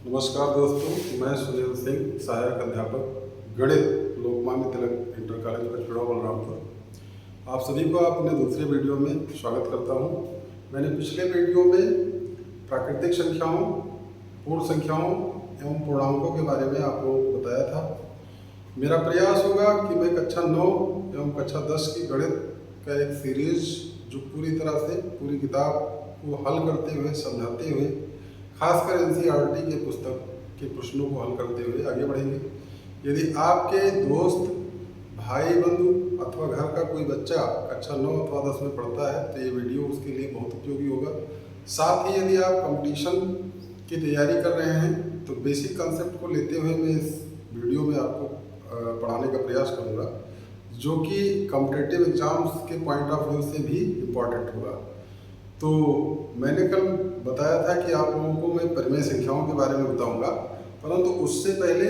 नमस्कार दोस्तों, मैं सुनील सिंह, सहायक अध्यापक गणित, लोकमान्य तिलक इंटर कॉलेज पचपेड़ा बलरामपुर। आप सभी को अपने दूसरे वीडियो में स्वागत करता हूं। मैंने पिछले वीडियो में प्राकृतिक संख्याओं, पूर्ण संख्याओं एवं पूर्णांकों के बारे में आप लोगों को बताया था। मेरा प्रयास होगा कि मैं कक्षा 9 एवं कक्षा 10 की गणित का एक सीरीज जो पूरी तरह से पूरी किताब को हल करते हुए, समझाते हुए, खासकर NCERT के पुस्तक के प्रश्नों को हल करते हुए आगे बढ़ेंगे। यदि आपके दोस्त, भाई बंधु अथवा घर का कोई बच्चा कक्षा 9 अथवा 10 में पढ़ता है तो ये वीडियो उसके लिए बहुत उपयोगी होगा। साथ ही यदि आप कंपटीशन की तैयारी कर रहे हैं तो बेसिक कंसेप्ट को लेते हुए मैं इस वीडियो में आपको पढ़ाने का प्रयास करूँगा, जो कि कॉम्पिटिटिव एग्जाम्स के पॉइंट ऑफ व्यू से भी इम्पॉर्टेंट होगा। तो मैंने कल बताया था कि आप लोगों को मैं परिमेय संख्याओं के बारे में बताऊंगा, परंतु उससे पहले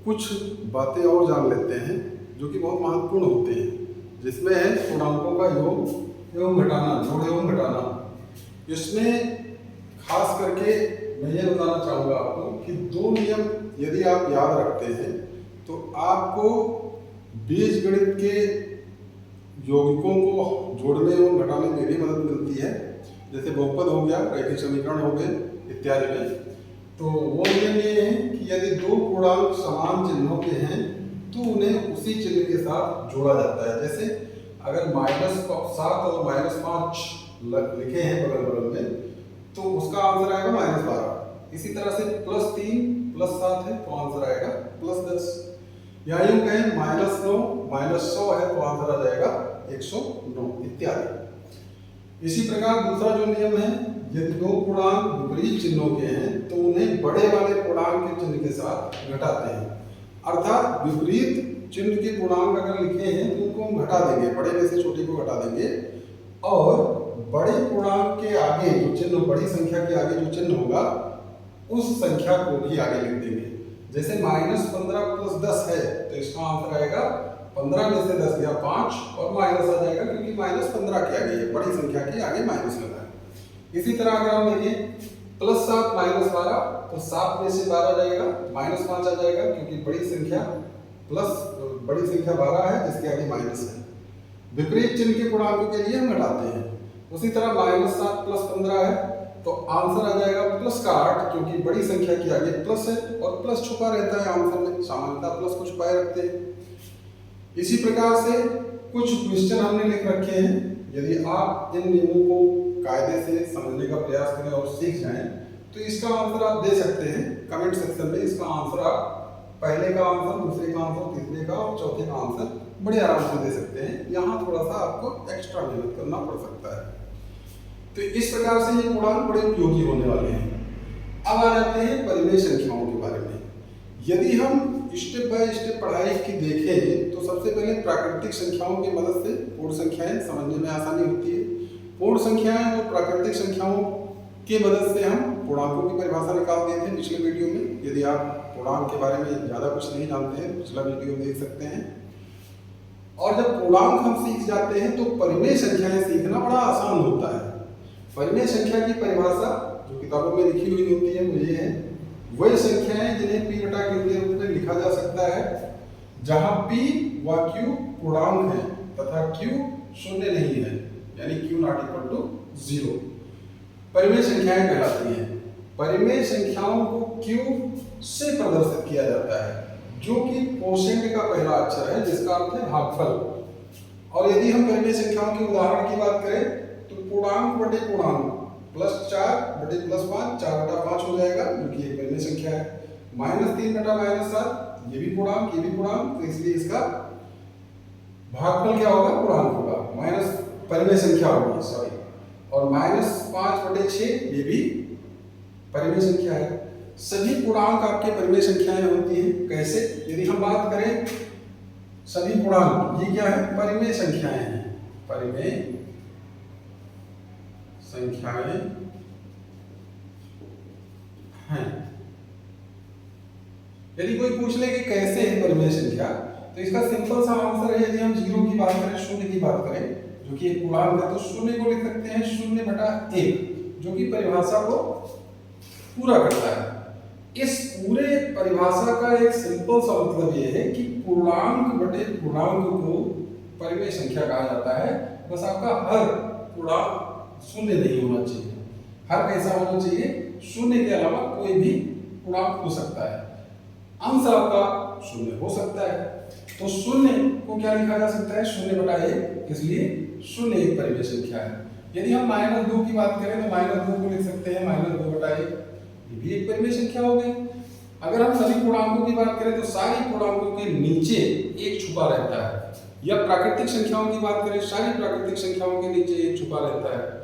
कुछ बातें और जान लेते हैं जो कि बहुत महत्वपूर्ण होते हैं, जिसमें है पूर्णांकों का योग एवं घटाना, जोड़ एवं घटाना। इसमें खास करके मैं ये बताना चाहूँगा आपको कि दो नियम यदि आप याद रखते हैं तो आपको बीजगणित के यौगिकों को जोड़ने एवं घटाने में भी मदद मिलती है। जैसे बहुपद हो गया, रैखिक समीकरण हो गए इत्यादि में। तो वो नियम ये है कि यदि दो पूर्णांक समान चिन्हों के हैं तो उन्हें उसी चिन्ह के साथ जोड़ा जाता है। जैसे अगर -7 और -5 लिखे हैं बगल बगल में तो उसका आंसर आएगा -12। इसी तरह से +3 +7 है तो आंसर आएगा +10। या यूं कहें -9 -100 है तो आंसर आ जाएगा 109 इत्यादि। इसी प्रकार दूसरा जो नियम है, यदि दो पूर्णांक विपरीत चिन्हों के हैं तो उन्हें बड़े वाले पूर्णांक के चिन्ह के साथ घटाते हैं। अर्थात विपरीत चिन्ह के पूर्णांक अगर लिखे हैं तो उनको हम घटा देंगे, बड़े में से छोटे को घटा देंगे और बड़े पूर्णांक के आगे जो चिन्ह, बड़ी संख्या के आगे जो चिन्ह होगा उस संख्या को भी आगे लिख देंगे। जैसे -15 + 10 है तो इसका आंसर आएगा 15 में से 10 गया 5 और माइनस आ जाएगा क्योंकि -15 के आगे है, बड़ी संख्या के आगे माइनस लगा है। इसी तरह अगर हम देखें +7 -12 तो 7 में से 12 जाएगा, -5 आ जाएगा क्योंकि बड़ी संख्या 12 है जिसके आगे माइनस है। विपरीत चिन्ह के पूर्णांकों के लिए हम घटाते हैं। उसी तरह -7 + 15 है तो आंसर आ जाएगा +8 क्योंकि बड़ी संख्या के आगे प्लस है और प्लस छुपा रहता है आंसर में, सामान्यतः प्लस को छुपाए रखते हैं। इसी प्रकार से कुछ क्वेश्चन हमने लिख रखे हैं। यदि आप इन नियमों को कायदे से समझने का प्रयास करें और सीख जाएं तो इसका आंसर आप दे सकते हैं कमेंट सेक्शन में। इसका आंसर आप पहले का आंसर, दूसरे का आंसर, तीसरे का और चौथे का आंसर बड़े आराम से दे सकते हैं। यहाँ थोड़ा सा आपको एक्स्ट्रा मेहनत करना पड़ सकता है। तो इस प्रकार से ये पूर्णांक बड़े उपयोगी होने वाले हैं। अब आ जाते हैं परिमेय संख्याओं के बारे में। यदि हम स्टेप बाय स्टेप पढ़ाई की देखें तो सबसे पहले प्राकृतिक संख्याओं की मदद से पूर्ण संख्याएं समझने में आसानी होती है। पूर्ण संख्याएं और प्राकृतिक संख्याओं की मदद से हम पूर्णांकों की परिभाषा निकाल दिए थे पिछले वीडियो में। यदि आप पूर्णांक के बारे में ज़्यादा कुछ नहीं जानते हैं, पिछला वीडियो देख सकते हैं। और जब पूर्णांक हम सीख जाते हैं तो परिमेय संख्याएं सीखना बड़ा आसान होता है। परिमेय संख्या की परिभाषा जो किताबों में लिखी हुई होती है वो ये है, वही संख्याएं जिन्हें P/Q के रूप में लिखा जा सकता है जहां P व Q पूर्णांक है तथा Q शून्य नहीं है, यानी Q ≠ 0। परिमेय संख्याएं कहलाती हैं। परिमेय संख्याओं को Q से प्रदर्शित किया जाता है जो कि कोशेंट का पहला अक्षर है जिसका अर्थ है भागफल। और यदि हम परिमेय संख्याओं के उदाहरण की बात करें तो पूर्णांक बटे पूर्णांक +4 बटे +5 4/5 हो जाएगा जो कि एक परिमेय संख्या है। -3 बटा -7 ये भी पूर्णांक, ये भी पूर्णांक, तो इसलिए इसका भागफल क्या होगा? पूर्णांक होगा, माइनस परिमेय संख्या होगी, सॉरी। और -5 बटे 6 ये भी परिमेय संख्या है। सभी पूर्णांक आपके परिमेय संख्याएं होती हैं। कैसे? यदि हम बात करें सभी पूर्णांक, ये क्या है? परिमेय संख्याएं हैं। परिमेय संख्याएं हैं। यदि कोई पूछ ले कि कैसे है परिमेय संख्या तो इसका सिंपल सा आंसर है, यदि हम 0 की बात करें, शून्य की बात करें जो कि एक पूर्णांक है तो शून्य को लिख सकते हैं 0/1 जो कि परिभाषा को पूरा करता है। इस पूरे परिभाषा का एक सिंपल सा मतलब ये है कि पूर्णांक बटे पूर्णांक को परिमेय संख्या कहा जाता है। बस आपका हर पूर्णांक शून्य नहीं होना चाहिए। हर कैसा होना चाहिए? शून्य के अलावा कोई भी पूर्णांक हो सकता है। अंश आपका शून्य हो सकता है, तो शून्य को क्या लिखा जा सकता है? शून्य बटा एक, इसलिए शून्य एक परिमेय संख्या है। यदि हम -2 की बात करें तो -2 को लिख सकते हैं -2 बटा एक, ये भी एक परिमेय संख्या हो गई। अगर हम सभी पूर्णांकों की बात करें तो सारी पूर्णांकों के नीचे एक छुपा रहता है, या प्राकृतिक संख्याओं की बात करें सारी प्राकृतिक संख्याओं के नीचे एक छुपा रहता है।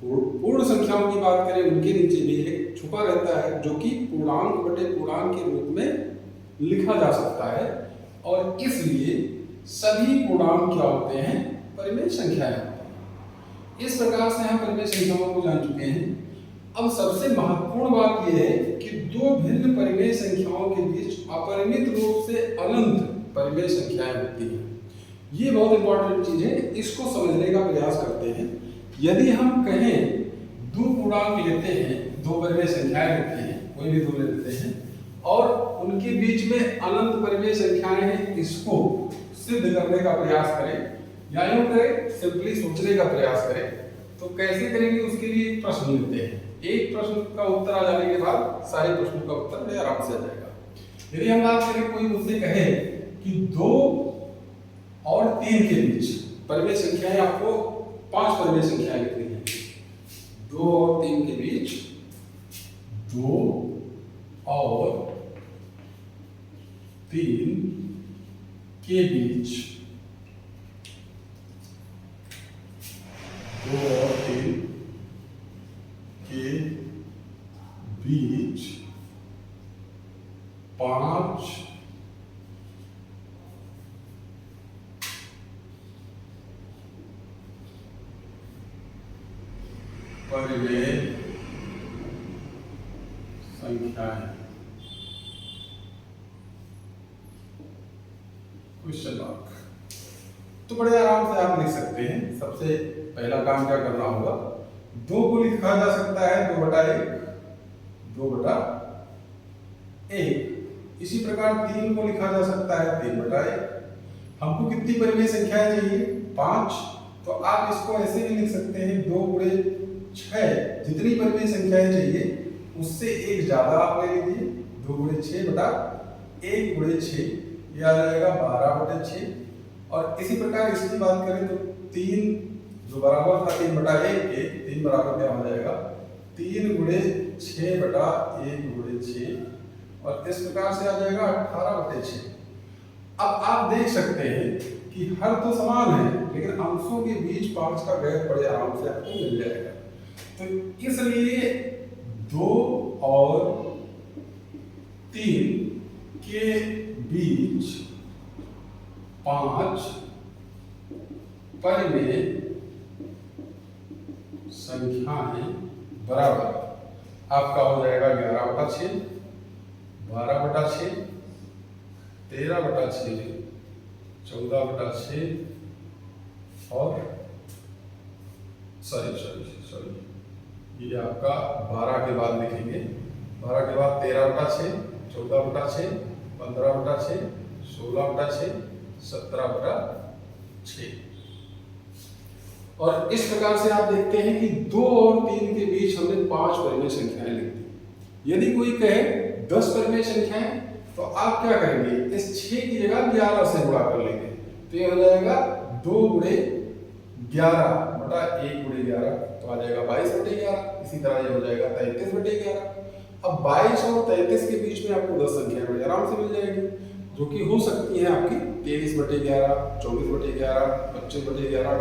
पूर्ण संख्याओं की बात करें उनके नीचे भी एक छुपा रहता है, जो कि पूर्णांक बटे पूर्णांक के रूप में लिखा जा सकता है, और इसलिए सभी पूर्णांक क्या होते हैं? परिमेय संख्याएं होते हैं। इस प्रकार से हम परिमेय संख्याओं को जान चुके हैं। अब सबसे महत्वपूर्ण बात यह है कि दो भिन्न परिमेय संख्याओं के बीच अपरिमित रूप से अनंत परिमेय संख्याएं होती हैं। ये बहुत इंपॉर्टेंट चीज है, इसको समझने का प्रयास करते हैं। यदि हम कहें दो पूर्णांक लेते हैं, दो परिमेय संख्याएं लेते हैं, कोई भी दो लेते हैं, और उनके बीच में अनंत परिमेय संख्याएं हैं, इसको सिद्ध करने का प्रयास करें, या यूं करें सिंपली सोचने का प्रयास करें, तो कैसे करेंगे उसके लिए एक प्रश्न लेते हैं। एक प्रश्न का उत्तर आ जाने के बाद सारे प्रश्नों का उत्तर बड़े आराम से आ जाएगा। यदि हम बात करें, कोई मुझसे कहे कि 2 और 3 के बीच परिमेय संख्याएं, आपको 5 परिमेय संख्याएं लिखनी है। 2 और 3 के बीच 2 और 3 के बीच 2 और 3 के बीच 5 परिमेय संख्याएं। Question mark. तो बड़े आराम से आप लिख सकते हैं। सबसे पहला काम क्या करना होगा? 2 को लिखा जा सकता है 2 बटा 1, 2 बटा 1। इसी प्रकार 3 को लिखा जा सकता है 3 बटा 1। हमको कितनी परिमेय संख्याएं चाहिए? 5। तो आप इसको ऐसे भी लिख सकते हैं 2 गुणे 6। जितनी परिमेय संख्याएं चाहिए उससे एक ज्यादा आप ले लीजिए। 2 गुणे 6 बटा 1 गुणे 6, यह आ जाएगा 12 बटे 6। और इसी प्रकार इसकी बात करें तो 3 जो बराबर था 3 बटा 1 के, 3 बराबर क्या हो जाएगा? 3 गुणे 6 बटा 1 गुणे 6, और इस प्रकार से आ जाएगा 18 बटे 6। अब आप देख सकते हैं कि हर तो समान है, लेकिन अंशों के बीच 5 का गैप बड़े आराम से आपको मिल जाएगा। तो इसलिए 2 और 3 के बीच 5 परिमेय संख्याएं बराबर आपका हो जाएगा 11 बटा 6, 12 बटा 6, 13 बटा 6, 14 बटा 6 और सॉरी ये आपका 12 के बाद लिखेंगे। 12 के बाद 13 बटा 6, 14 बटा 6, 15 बटा 6, 16 बटा 6, 17 बटा 6। और इस प्रकार से आप देखते हैं कि 2 और 3 के बीच हमने 5 परिमेय संख्याएं लिख दी। यदि कोई कहे 10 परिमेय संख्याएं, तो आप क्या करेंगे? इस 6 की जगह 11 से गुणा कर लेंगे, तो ये हो जाएगा 2 गुणे 11 बटा 1 गुणे 11, तो आ जाएगा 22 बटे 11। इसी तरह ये हो जाएगा 33 बटे 11। अब 22 और 33 के बीच में आपको 10 संख्याएं बड़े आराम से मिल जाएगी, जो कि हो सकती है आपकी 23 बटे 11, 24 बटे 11, 25 बटे 11,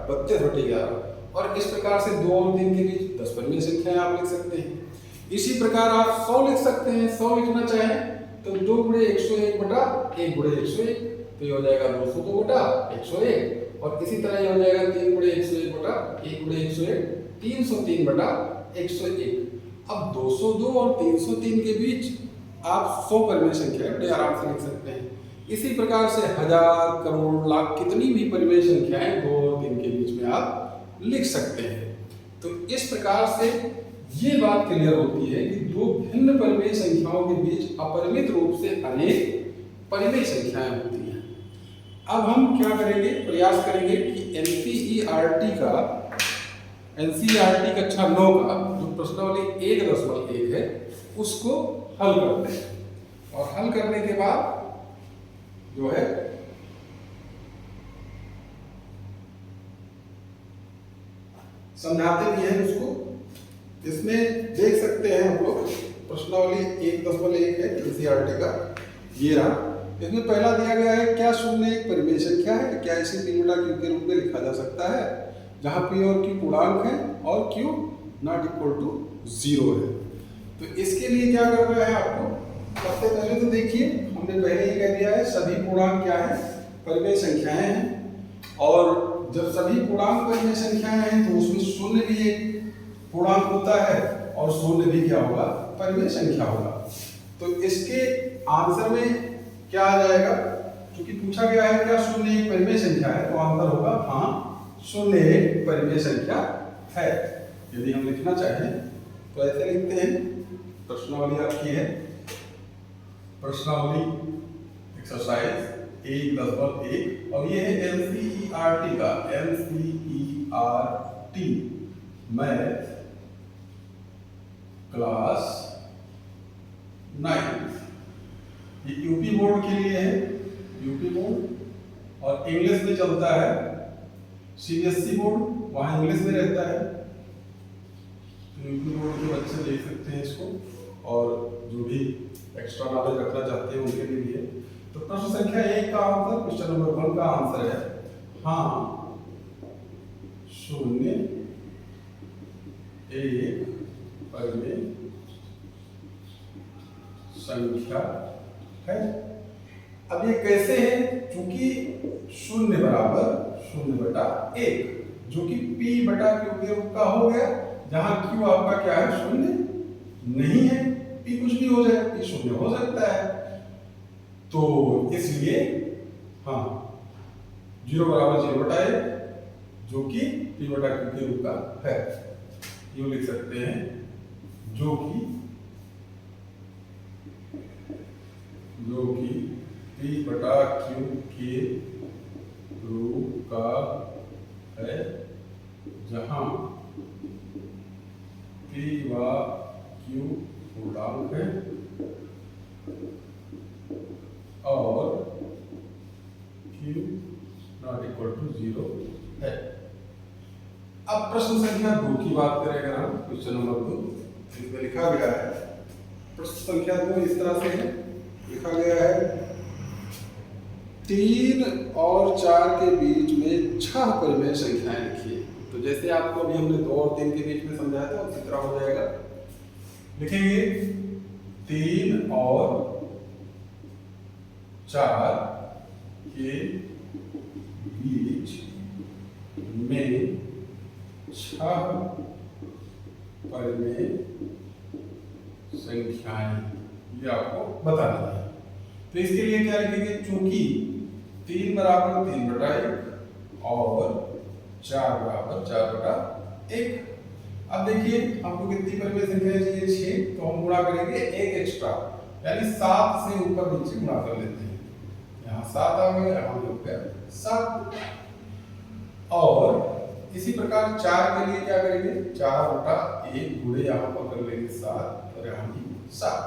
32 बटे 11। और इस प्रकार से 2 और 3 के बीच 10 परिमेय संख्याएं आप लिख सकते हैं। इसी प्रकार आप 100 लिख सकते हैं। 100 लिखना चाहें तो 2 गुणे 101 बटा 1 गुणे 101, तो ये हो जाएगा 202 बटा 101। और इसी तरह ये हो जाएगा 3 गुणे 101 बटा 1 गुणे 101, 303 बटा 101। अब 202 और 303 के बीच आप 100 परिमेय संख्याएं बड़े आराम से लिख सकते हैं। इसी प्रकार से 1000, करोड़, लाख कितनी भी परिमेय संख्याएं 2 और 3 के बीच में आप लिख सकते हैं। तो इस प्रकार से ये बात क्लियर होती है कि दो भिन्न परिमेय संख्याओं के बीच अपरिमित रूप से अनेक परिमेय संख्याएं होती हैं। अब हम क्या करेंगे, प्रयास करेंगे कि एनसीईआरटी कक्षा 9 का जो प्रश्नावली 1.1 है उसको हल करते हैं और हल करने के बाद जो है समझाते भी हैं उसको। इसमें देख सकते हैं हम लोग प्रश्नावली 1.1 है एनसीईआरटी का, ये रहा। इसमें पहला दिया गया है क्या शून्य एक परिमेय संख्या है, क्या इसे P बटा Q के रूप में लिखा जा सकता है, जहां P और Q पूर्णांक है और Q नॉट इक्वल टू 0 है। तो इसके लिए क्या करना है आपको, सबसे पहले तो देखिए हमने पहले ही कह दिया है सभी पूर्णांक क्या है, परिमेय संख्याएं हैं। और जब सभी पूर्णांक परिमेय संख्याएं हैं तो उसमें शून्य भी एक पूर्णांक होता है और शून्य भी क्या होगा, परिमेय संख्या होगा। तो इसके आंसर में क्या आ जाएगा, क्योंकि पूछा गया है क्या शून्य एक परिमेय संख्या है, तो आंसर होगा हाँ शून्य एक परिमेय संख्या है। यदि हम लिखना चाहें तो ऐसे लिखते हैं, प्रश्नावली आपकी है, प्रश्नावली एक्सरसाइज 1.1 और ये है एनसीईआरटी का, एनसीईआरटी मैथ क्लास 9। ये यूपी बोर्ड के लिए है, यूपी बोर्ड, और इंग्लिश में चलता है। सीबीएसई बोर्ड वहाँ इंग्लिश में रहता है, तो यूपी बोर्ड के बच्चे देख सकते हैं इसको, और जो भी एक्स्ट्रा नॉलेज रखना चाहते हैं उनके लिए भी है। तो प्रश्न संख्या 1 का आंसर, क्वेश्चन नंबर 1 का आंसर है हाँ शून्य एक परिमेय संख्या है। अब ये कैसे है, चूंकि शून्य बराबर 0/1 जो कि P बटा Q के रूप का हो गया, जहां Q आपका क्या है, शून्य नहीं है। P कुछ भी हो जाए, P शून्य हो सकता है, तो इसलिए हाँ 0 बराबर 0/1 जो कि P बटा Q के रूप का है। यूं लिख सकते हैं जो कि P बटा Q के रूप का है, जहां P व Q पूर्णांक है और Q नॉट इक्वल टू 0 है। अब प्रश्न संख्या 2 की बात करें अगर हम, क्वेश्चन नंबर 2 इसमें लिखा गया है, प्रश्न संख्या 2 इस तरह से है, लिखा गया है 3 और 4 के बीच में 6 परिमेय संख्याएं लिखिए। तो जैसे आपको अभी हमने 2 और 3 के बीच में समझाया था उसी तरह हो जाएगा। लिखेंगे 3 और 4 के बीच में 6 परिमेय संख्याएं, ये आपको बताना है। तो इसके लिए क्या लिखेंगे, चूंकि 3 बराबर 3/1 और 4 बराबर 4/1। अब देखिए हमको कितनी परिमेय संख्या चाहिए, 6, तो हम गुणा करेंगे एक एक्स्ट्रा, यानी 7 से ऊपर नीचे गुणा कर लेते हैं। यहाँ 7 आ गया, यहाँ हो गया 7। और इसी प्रकार 4 के लिए क्या करेंगे, 4/1 गुणे यहाँ पर कर लेंगे 7 और यहाँ भी 7,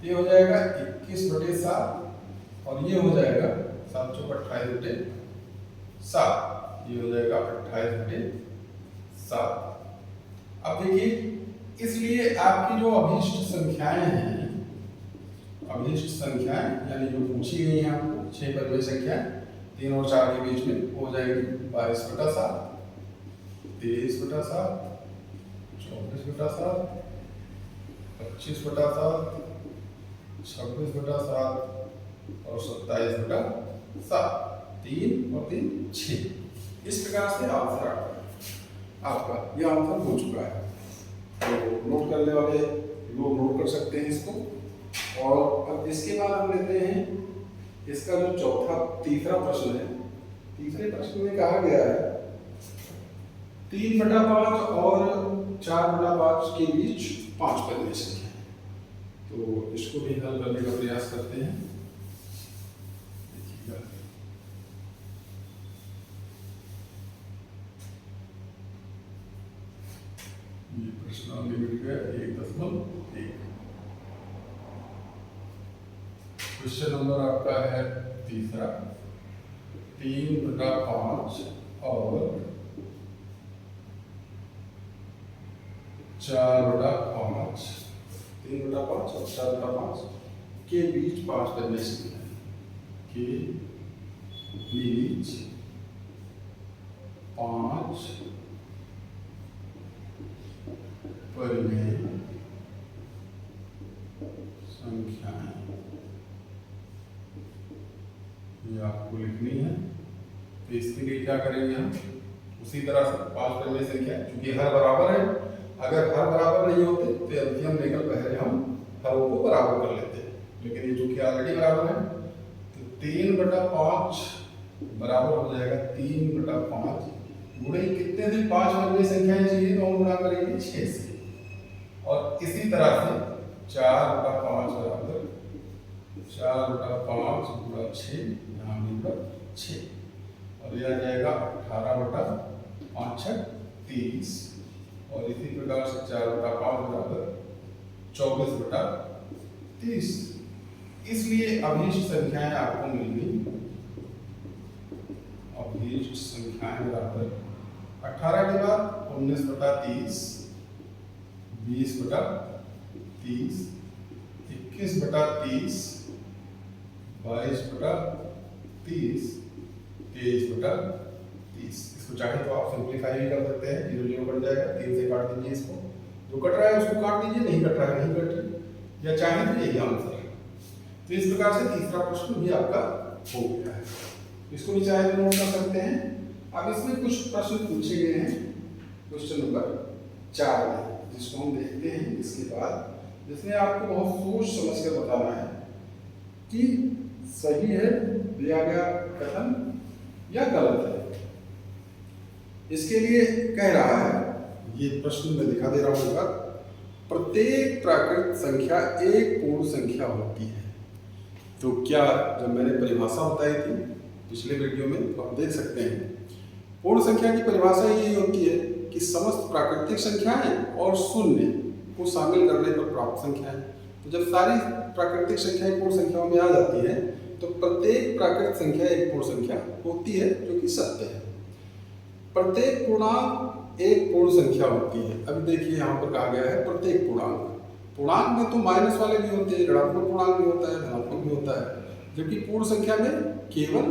ये हो जाएगा 21/7 और ये हो जाएगा 7 चौक 28/7, ये हो जाएगा 28/7। अब देखिए, इसलिए आपकी जो अभीष्ट संख्याएं हैं, अभीष्ट संख्याएं यानी जो पूछी गई हैं आपको 6 परिमेय संख्याएं 3 और 4 के बीच में हो जाएगी 22/7, 23/7, 24/7, 25/7, 26/7 और 27/7। 3 और 3 6। इस प्रकार से आंसर आपका यह आंसर हो चुका है। तो नोट करने वाले लोग नोट कर सकते हैं इसको। और अब इसके बाद हम लेते हैं इसका जो तीसरा प्रश्न है। तीसरे प्रश्न में कहा गया है 3/5 और 4/5 के बीच 5 परिमेय संख्या है। तो इसको भी हल करने का प्रयास करते हैं। देखिएगा, ये प्रश्नावली मिल गया 1.1। क्वेश्चन नंबर आपका है तीसरा, 3/5 और 4/5, 3/5 और 4/5 के बीच 5 परिमेय संख्या है। के बीच 5 परिमेय संख्याएं ये आपको लिखनी है। तो इसके लिए क्या करेंगे हम, उसी तरह से 5 परिमेय संख्या, क्योंकि हर बराबर है, अगर हर बराबर नहीं होते तो एलसीएम लेकर पहले हम हरों को बराबर कर लेते हैं, लेकिन ये चूंकि ऑलरेडी बराबर है तो 3/5 बराबर हो जाएगा 3/5 गुणे कितने दिन 5 परिमेय संख्याएं चाहिए तो हम गुणा करेंगे 6 से, और इसी तरह से 4/5 बराबर 4/5 गुणा 6, यहाँ मिलकर 6, और यह आ जाएगा 18/5 30, और इसी प्रकार से 4/5 बराबर 24/30। इसलिए अभीष्ट संख्याएं आपको मिल गई। अभीष्ट संख्याएं बराबर 18 के बाद 19/30, 20/30, 21/30, 22/30, 23/30। इसको चाहे तो आप सिंप्लीफाई भी कर सकते हैं, 0 कट जाएगा, 3 से काट दीजिए इसको, जो कट रहा है उसको काट दीजिए, नहीं कट रहा है नहीं कट, या चाहे तो यही आंसर है। तो इस प्रकार से तीसरा प्रश्न भी आपका हो गया है, इसको भी चाहे तो नोट कर सकते हैं। अब इसमें कुछ प्रश्न पूछे गए हैं क्वेश्चन नंबर 4 में, जिसको हम देखते हैं इसके बाद, जिसमें आपको बहुत सोच समझ कर बताना है कि सही है दिया गया कथन या गलत है। इसके लिए कह रहा है, ये प्रश्न में दिखा दे रहा हूं, प्रत्येक प्राकृत संख्या एक पूर्ण संख्या होती है। तो क्या, जब मैंने परिभाषा बताई थी पिछले वीडियो में, तो आप देख सकते हैं पूर्ण संख्या की परिभाषा यही होती है कि समस्त प्राकृतिक संख्याएं और शून्य को शामिल करने पर प्राप्त संख्याएं। तो जब सारी प्राकृतिक संख्याएं पूर्ण संख्याओं में आ जाती हैं तो प्रत्येक प्राकृतिक संख्या एक पूर्ण संख्या होती है, जो कि सत्य है। प्रत्येक पूर्णांक एक पूर्ण संख्या होती है। अभी देखिए यहाँ पर कहा गया है प्रत्येक पूर्णांक, पूर्णांक में तो माइनस वाले भी होते हैं, ऋणात्मक पूर्णांक भी होता है, धनात्मक भी होता है, जबकि पूर्ण संख्या में केवल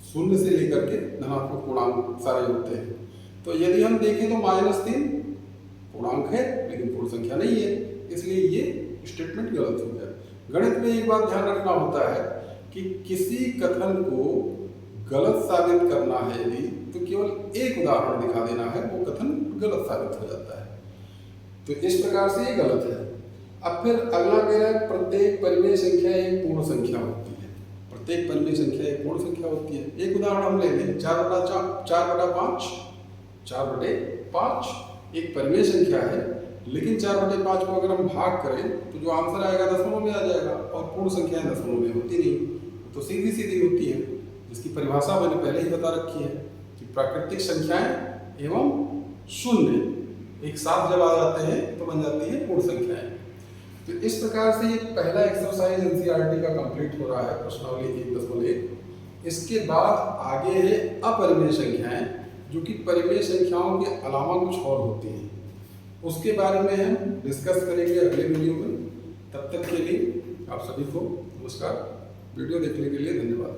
शून्य से लेकर के धनात्मक पूर्णांक सारे होते हैं। तो यदि हम देखें तो -3 पूर्णांक है लेकिन पूर्ण संख्या नहीं है, इसलिए ये स्टेटमेंट गलत हो गया। गणित में एक बात ध्यान रखना होता है कि किसी कथन को गलत साबित करना है यदि, तो केवल एक उदाहरण दिखा देना है, वो कथन गलत साबित हो जाता है। तो इस प्रकार से ये गलत है। अब फिर अगला कह रहा है प्रत्येक परिमेय संख्या एक पूर्ण संख्या होती है। प्रत्येक परिमेय संख्या एक पूर्ण संख्या होती है। एक उदाहरण हम ले लें, 4/5, 4/5 एक परिमेय संख्या है, लेकिन 4/5 को अगर हम भाग करें तो जो आंसर आएगा दशमलव में आ जाएगा, और पूर्ण संख्याएं दशमलव में होती नहीं, तो सीधी सीधी होती है, जिसकी परिभाषा मैंने पहले ही बता रखी है कि प्राकृतिक संख्याएं एवं शून्य एक साथ जब आ जाते हैं तो बन जाती है पूर्ण संख्याएं। तो इस प्रकार से ये पहला एक्सरसाइज एनसीईआरटी का कंप्लीट हो रहा है, प्रश्नावली 1.1। इसके बाद आगे है अपरिमेय संख्याएं, जो कि परिमेय संख्याओं के अलावा कुछ और होती हैं। उसके बारे में हम डिस्कस करेंगे अगले वीडियो में। तब तक के लिए आप सभी को नमस्कार। वीडियो देखने के लिए धन्यवाद।